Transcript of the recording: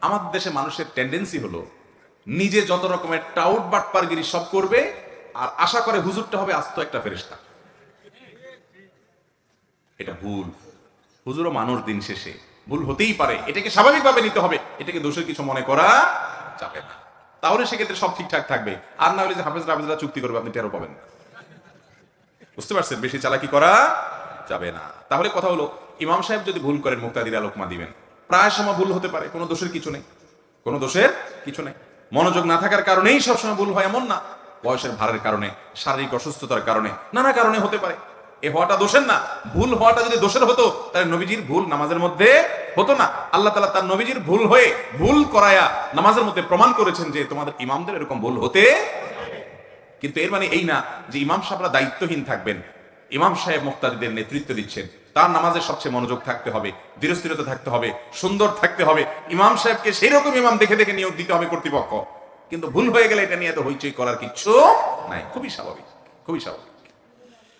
আমাদের দেশে মানুষের টেন্ডেন্সি হলো নিজে যত রকমের টাউট বাটপারগিরি সব করবে আর আশা করে হুজুরটা হবে আস্ত একটা ফেরেশতা। এটা ভুল। হুজুরও মানুষ, দিন শেষে ভুল হতেই পারে, এটাকে স্বাভাবিকভাবে নিতে হবে, এটাকে দোষের কিছু মনে করা যাবে না। তাহলে সেক্ষেত্রে সব ঠিকঠাক থাকবে। আর না হলে যে হাফেজরা চুক্তি করবে, আপনি টেরও পাবেন না। বুঝতে পারছেন? বেশি চালাকি করা যাবে না। তাহলে কথা হলো, ইমাম সাহেব যদি ভুল করেন মুক্তাদিরা লোকমা দিবেন। প্রায় সময় ভুল হতে পারে, কোনো দোষের কিছু নেই, কোনো দোষের কিছু নেই। মনোযোগ না থাকার কারণেই সবসময় ভুল হয় এমন না। বয়সের ভারের কারণে, শারীরিক অসুস্থতার কারণে, নানা কারণে হতে পারে। এ হওয়াটা দোষের না। ভুল হওয়াটা যদি দোষের হতো তাহলে নবীজির ভুল নামাজের মধ্যে হতো না। আল্লাহ তাআলা তার নবীজির ভুল হয়ে ভুল করায়া নামাজের মধ্যে প্রমাণ করেছেন যে তোমাদের ইমামদের এরকম ভুল হতে। কিন্তু এর মানে এই না যে ইমাম সাহেবরা দায়িত্বহীন থাকবেন। ইমাম সাহেব মুক্তাদিদের নেতৃত্ব দিচ্ছেন, তার নামাজের সবচেয়ে মনোযোগ থাকতে হবে, ধীরস্থিরতা থাকতে হবে, সুন্দর থাকতে হবে। ইমাম সাহেবকে সেই রকম ইমাম দেখে দেখে নিয়োগ দিতে হবে কর্তৃপক্ষ। কিন্তু ভুল হয়ে গেলে এটা নিয়ে এত হইচই করার কিচ্ছু নাই। খুবই স্বাভাবিক, খুবই স্বাভাবিক।